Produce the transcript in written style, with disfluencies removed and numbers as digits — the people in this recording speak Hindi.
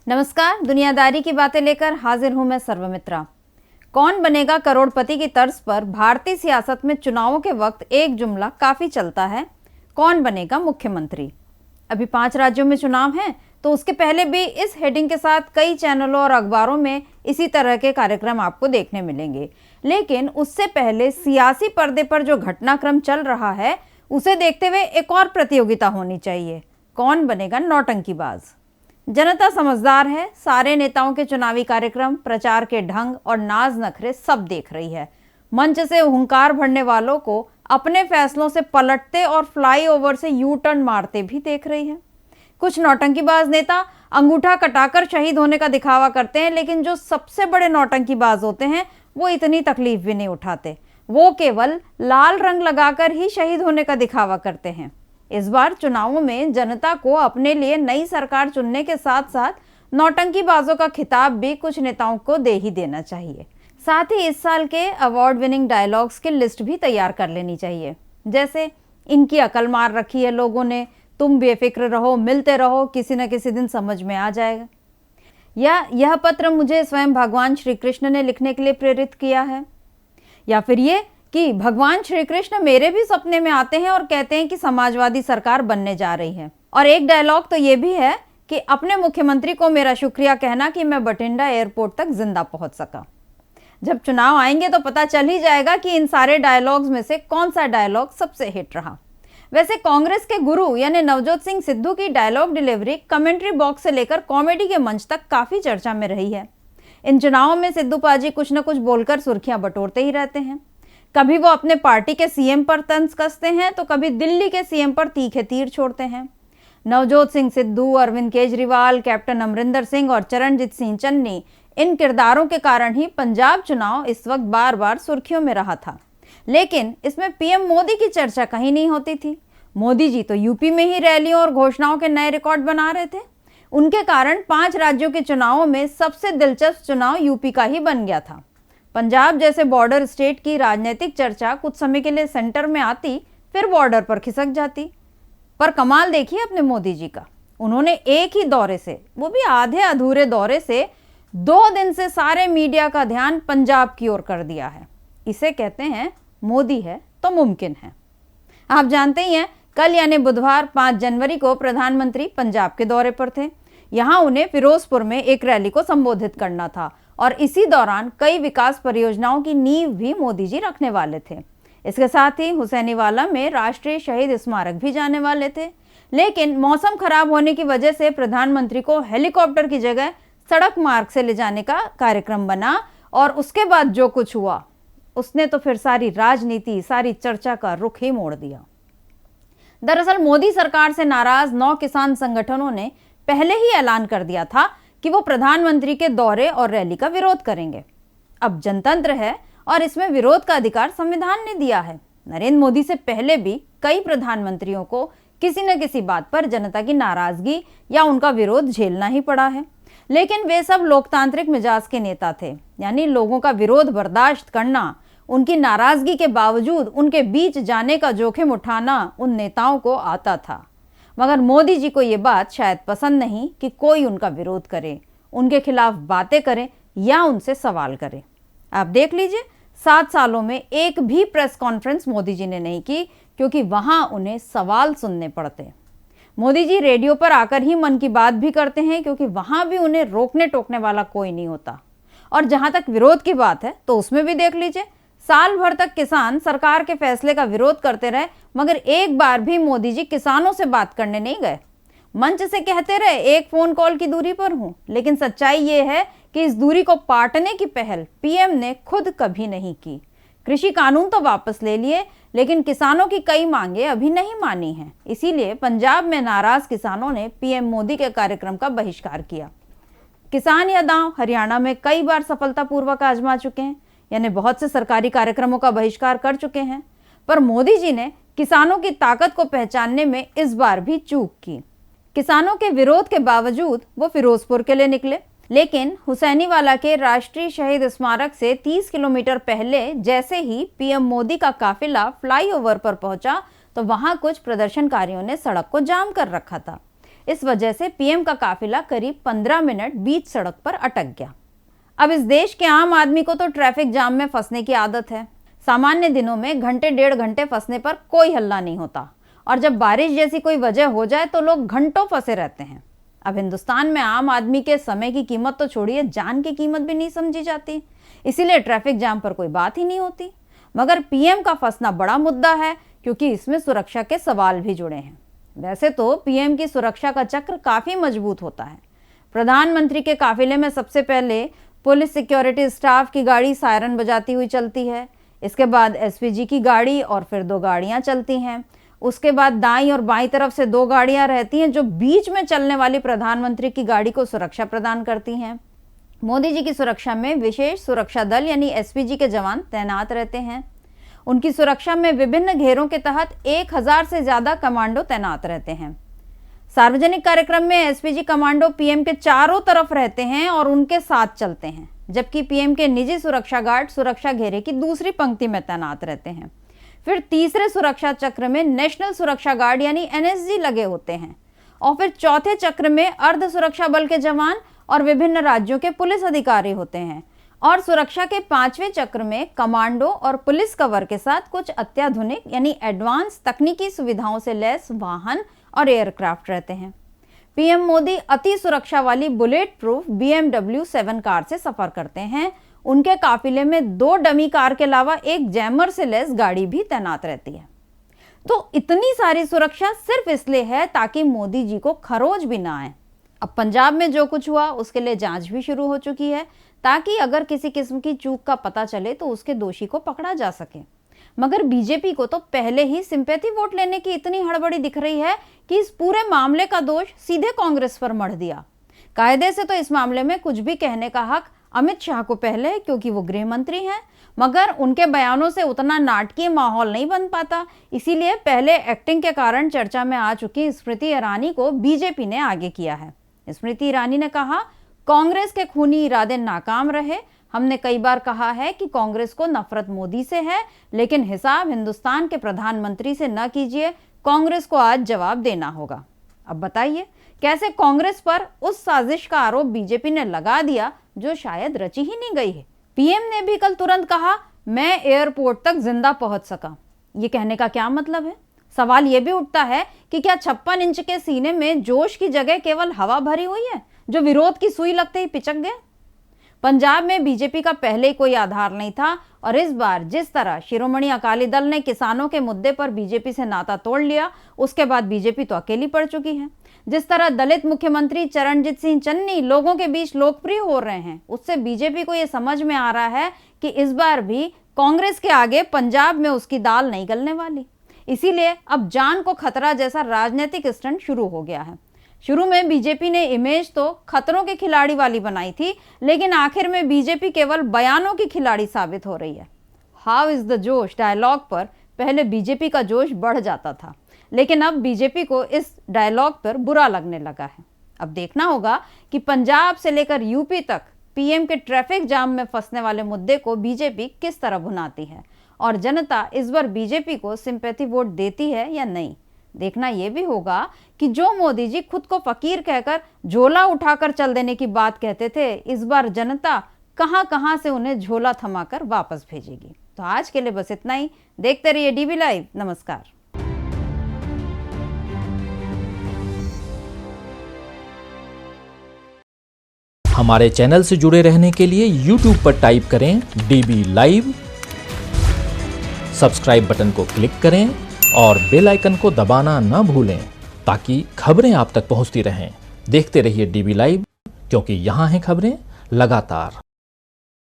नमस्कार, दुनियादारी की बातें लेकर हाजिर हूं मैं सर्वमित्रा। कौन बनेगा करोड़पति की तर्ज पर भारतीय सियासत में चुनावों के वक्त एक जुमला काफी चलता है, कौन बनेगा मुख्यमंत्री। अभी 5 राज्यों में चुनाव हैं, तो उसके पहले भी इस हेडिंग के साथ कई चैनलों और अखबारों में इसी तरह के कार्यक्रम आपको देखने मिलेंगे। लेकिन उससे पहले सियासी पर्दे पर जो घटनाक्रम चल रहा है, उसे देखते हुए एक और प्रतियोगिता होनी चाहिए, कौन बनेगा नौटंकीबाज। जनता समझदार है, सारे नेताओं के चुनावी कार्यक्रम, प्रचार के ढंग और नाज नखरे सब देख रही है। मंच से हुंकार भरने वालों को अपने फैसलों से पलटते और फ्लाईओवर से यू टर्न मारते भी देख रही है। कुछ नौटंकीबाज नेता अंगूठा कटाकर शहीद होने का दिखावा करते हैं, लेकिन जो सबसे बड़े नौटंकीबाज होते हैं वो इतनी तकलीफ भी नहीं उठाते। वो केवल लाल रंग लगाकर ही शहीद होने का दिखावा करते हैं। इस बार चुनावों में जनता को अपने लिए नई सरकार चुनने के साथ साथ नौटंकीबाजों का खिताब भी कुछ नेताओं को दे ही देना चाहिए। साथ ही इस साल के अवार्ड विनिंग डायलॉग्स की लिस्ट भी तैयार कर लेनी चाहिए, जैसे इनकी अकल मार रखी है लोगों ने, तुम बेफिक्र रहो, मिलते रहो, किसी न किसी दिन समझ में आ जाएगा। या यह पत्र मुझे स्वयं भगवान श्री कृष्ण ने लिखने के लिए प्रेरित किया है। या फिर ये कि भगवान श्री कृष्ण मेरे भी सपने में आते हैं और कहते हैं कि समाजवादी सरकार बनने जा रही है। और एक डायलॉग तो ये भी है कि अपने मुख्यमंत्री को मेरा शुक्रिया कहना कि मैं बठिंडा एयरपोर्ट तक जिंदा पहुंच सका। जब चुनाव आएंगे तो पता चल ही जाएगा कि इन सारे डायलॉग्स में से कौन सा डायलॉग सबसे हिट रहा। वैसे कांग्रेस के गुरु यानी नवजोत सिंह सिद्धू की डायलॉग डिलीवरी कमेंट्री बॉक्स से लेकर कॉमेडी के मंच तक काफी चर्चा में रही है। इन चुनावों में सिद्धू पाजी कुछ न कुछ बोलकर सुर्खियां बटोरते ही रहते हैं। कभी वो अपने पार्टी के सीएम पर तंज कसते हैं, तो कभी दिल्ली के सीएम पर तीखे तीर छोड़ते हैं। नवजोत सिंह सिद्धू, अरविंद केजरीवाल, कैप्टन अमरिंदर सिंह और चरणजीत सिंह चन्नी, इन किरदारों के कारण ही पंजाब चुनाव इस वक्त बार बार सुर्खियों में रहा था। लेकिन इसमें पीएम मोदी की चर्चा कहीं नहीं होती थी। मोदी जी तो यूपी में ही रैलियों और घोषणाओं के नए रिकॉर्ड बना रहे थे। उनके कारण 5 राज्यों के चुनावों में सबसे दिलचस्प चुनाव यूपी का ही बन गया था। पंजाब जैसे बॉर्डर स्टेट की राजनीतिक चर्चा कुछ समय के लिए सेंटर में आती, फिर बॉर्डर पर खिसक जाती। पर कमाल देखिए अपने मोदी जी का, उन्होंने एक ही दौरे से, वो भी आधे अधूरे दौरे से, 2 दिन से सारे मीडिया का ध्यान पंजाब की ओर कर दिया है। इसे कहते हैं मोदी है तो मुमकिन है। आप जानते ही हैं, कल यानी बुधवार 5 जनवरी को प्रधानमंत्री पंजाब के दौरे पर थे। यहाँ उन्हें फिरोजपुर में एक रैली को संबोधित करना था और इसी दौरान कई विकास परियोजनाओं की नींव भी मोदी जी रखने वाले थे। इसके साथ ही हुसैनीवाला में राष्ट्रीय शहीद स्मारक भी जाने वाले थे। लेकिन मौसम खराब होने की वजह से प्रधानमंत्री को हेलीकॉप्टर की जगह सड़क मार्ग से ले जाने का कार्यक्रम बना और उसके बाद जो कुछ हुआ उसने तो फिर सारी राजनीति, सारी चर्चा का रुख ही मोड़ दिया। दरअसल मोदी सरकार से नाराज 9 किसान संगठनों ने पहले ही ऐलान कर दिया था कि वो प्रधानमंत्री के दौरे और रैली का विरोध करेंगे। अब जनतंत्र है और इसमें विरोध का अधिकार संविधान ने दिया है। नरेंद्र मोदी से पहले भी कई प्रधानमंत्रियों को किसी न किसी बात पर जनता की नाराजगी या उनका विरोध झेलना ही पड़ा है। लेकिन वे सब लोकतांत्रिक मिजाज के नेता थे, यानी लोगों का विरोध बर्दाश्त करना, उनकी नाराजगी के बावजूद उनके बीच जाने का जोखिम उठाना उन नेताओं को आता था। मगर मोदी जी को ये बात शायद पसंद नहीं कि कोई उनका विरोध करे, उनके खिलाफ बातें करे या उनसे सवाल करे। आप देख लीजिए, 7 सालों में एक भी प्रेस कॉन्फ्रेंस मोदी जी ने नहीं की, क्योंकि वहां उन्हें सवाल सुनने पड़ते। मोदी जी रेडियो पर आकर ही मन की बात भी करते हैं, क्योंकि वहां भी उन्हें रोकने टोकने वाला कोई नहीं होता। और जहां तक विरोध की बात है तो उसमें भी देख लीजिए, साल भर तक किसान सरकार के फैसले का विरोध करते रहे, मगर एक बार भी मोदी जी किसानों से बात करने नहीं गए। मंच से कहते रहे एक फोन कॉल की दूरी पर हूं, लेकिन सच्चाई ये है कि इस दूरी को पाटने की पहल पीएम ने खुद कभी नहीं की। कृषि कानून तो वापस ले लिए, लेकिन किसानों की कई मांगे अभी नहीं मानी हैं। इसीलिए पंजाब में नाराज किसानों ने पीएम मोदी के कार्यक्रम का बहिष्कार किया। किसान या दांव हरियाणा में कई बार सफलतापूर्वक आजमा चुके हैं, यानी बहुत से सरकारी कार्यक्रमों का बहिष्कार कर चुके हैं। पर मोदी जी ने किसानों की ताकत को पहचानने में इस बार भी चूक की। किसानों के विरोध के बावजूद वो फिरोजपुर के लिए निकले, लेकिन हुसैनीवाला के राष्ट्रीय शहीद स्मारक से 30 किलोमीटर पहले जैसे ही पीएम मोदी का काफिला फ्लाईओवर पर पहुंचा, तो वहां कुछ प्रदर्शनकारियों ने सड़क को जाम कर रखा था। इस वजह से पीएम का काफिला करीब 15 मिनट बीच सड़क पर अटक गया। अब इस देश के आम आदमी को तो ट्रैफिक जाम में फंसने की आदत है। सामान्य दिनों में घंटे डेढ़ घंटे फंसने पर कोई हल्ला नहीं होता, और जब बारिश जैसी कोई वजह हो जाए तो लोग घंटों फंसे रहते हैं। अब हिंदुस्तान में आम आदमी के समय की कीमत तो छोड़िए, जान की कीमत भी नहीं समझी जाती, इसीलिए ट्रैफिक जाम पर कोई बात ही नहीं होती। मगर पीएम का फंसना बड़ा मुद्दा है, क्योंकि इसमें सुरक्षा के सवाल भी जुड़े हैं। वैसे तो पीएम की सुरक्षा का चक्र काफी मजबूत होता है। प्रधानमंत्री के काफिले में सबसे पहले पुलिस सिक्योरिटी स्टाफ की गाड़ी सायरन बजाती हुई चलती है, इसके बाद एसपीजी की गाड़ी और फिर 2 गाड़ियां चलती हैं। उसके बाद दाईं और बाईं तरफ से 2 गाड़ियां रहती हैं जो बीच में चलने वाली प्रधानमंत्री की गाड़ी को सुरक्षा प्रदान करती हैं। मोदी जी की सुरक्षा में विशेष सुरक्षा दल यानी एसपीजी के जवान तैनात रहते हैं। उनकी सुरक्षा में विभिन्न घेरों के तहत 1000 से ज्यादा कमांडो तैनात रहते हैं। सार्वजनिक कार्यक्रम में एसपीजी कमांडो पीएम के चारों तरफ रहते हैं और उनके साथ चलते हैं, जबकि पीएम के निजी सुरक्षा गार्ड सुरक्षा घेरे की दूसरी पंक्ति में तैनात रहते हैं। फिर तीसरे सुरक्षा चक्र में नेशनल सुरक्षा गार्ड यानी एनएसजी लगे होते हैं, और फिर चौथे चक्र में अर्ध सुरक्षा बल के जवान और विभिन्न राज्यों के पुलिस अधिकारी होते हैं, और सुरक्षा के 5वें चक्र में कमांडो और पुलिस कवर के साथ कुछ अत्याधुनिक यानी एडवांस तकनीकी सुविधाओं से लैस वाहन और एयरक्राफ्ट रहते हैं। पीएम मोदी अति सुरक्षा वाली बुलेट प्रूफ BMW 7 कार से सफर करते हैं। उनके काफिले में 2 डमी कार के अलावा एक जैमर से लैस गाड़ी भी तैनात रहती है। तो इतनी सारी सुरक्षा सिर्फ इसलिए है ताकि मोदी जी को खरोच भी ना आए। अब पंजाब में जो कुछ हुआ उसके लिए जांच भी शुरू हो चुकी है, ताकि अगर किसी किस्म की चूक का पता चले तो उसके दोषी को पकड़ा जा सके। मगर बीजेपी को तो पहले ही सिंपैथी वोट लेने की इतनी हड़बड़ी दिख रही है कि इस पूरे मामले का दोष सीधे कांग्रेस पर मढ़ दिया। कायदे से तो इस मामले में कुछ भी कहने का हक अमित शाह को पहले है, क्योंकि वो गृह मंत्री हैं, मगर उनके बयानों से उतना नाटकीय माहौल नहीं बन पाता। इसीलिए पहले एक्टिंग के कारण चर्चा में आ चुकी स्मृति ईरानी को बीजेपी ने आगे किया है। स्मृति ईरानी ने कहा, कांग्रेस के खूनी इरादे नाकाम रहे। हमने कई बार कहा है कि कांग्रेस को नफरत मोदी से है, लेकिन हिसाब हिंदुस्तान के प्रधानमंत्री से न कीजिए। कांग्रेस को आज जवाब देना होगा। अब बताइए कैसे कांग्रेस पर उस साजिश का आरोप बीजेपी ने लगा दिया जो शायद रची ही नहीं गई है। पीएम ने भी कल तुरंत कहा, मैं एयरपोर्ट तक जिंदा पहुंच सका। ये कहने का क्या मतलब है? सवाल यह भी उठता है कि क्या 56 इंच के सीने में जोश की जगह केवल हवा भरी हुई है जो विरोध की सुई लगते ही पिचक गया? पंजाब में बीजेपी का पहले ही कोई आधार नहीं था, और इस बार जिस तरह शिरोमणि अकाली दल ने किसानों के मुद्दे पर बीजेपी से नाता तोड़ लिया, उसके बाद बीजेपी तो अकेली पड़ चुकी है। जिस तरह दलित मुख्यमंत्री चरणजीत सिंह चन्नी लोगों के बीच लोकप्रिय हो रहे हैं, उससे बीजेपी को यह समझ में आ रहा है कि इस बार भी कांग्रेस के आगे पंजाब में उसकी दाल नहीं गलने वाली। इसीलिए अब जान को खतरा जैसा राजनीतिक स्टंट शुरू हो गया है। शुरू में बीजेपी ने इमेज तो खतरों के खिलाड़ी वाली बनाई थी, लेकिन आखिर में बीजेपी केवल बयानों की खिलाड़ी साबित हो रही है। हाउ इज द जोश डायलॉग पर पहले बीजेपी का जोश बढ़ जाता था, लेकिन अब बीजेपी को इस डायलॉग पर बुरा लगने लगा है। अब देखना होगा कि पंजाब से लेकर यूपी तक पीएम के ट्रैफिक जाम में फंसने वाले मुद्दे को बीजेपी किस तरह भुनाती है, और जनता इस बार बीजेपी को सिंपैथी वोट देती है या नहीं। देखना यह भी होगा कि जो मोदी जी खुद को फकीर कहकर झोला उठाकर चल देने की बात कहते थे, इस बार जनता कहां से उन्हें झोला थमाकर वापस भेजेगी। तो आज के लिए बस इतना ही। देखते रहिए डीबी लाइव। नमस्कार। हमारे चैनल से जुड़े रहने के लिए YouTube पर टाइप करें DB लाइव, सब्सक्राइब बटन को क्लिक करें और बेल आइकन को दबाना न भूलें ताकि खबरें आप तक पहुंचती रहें। देखते रहिए DB लाइव, क्योंकि यहाँ हैं खबरें लगातार।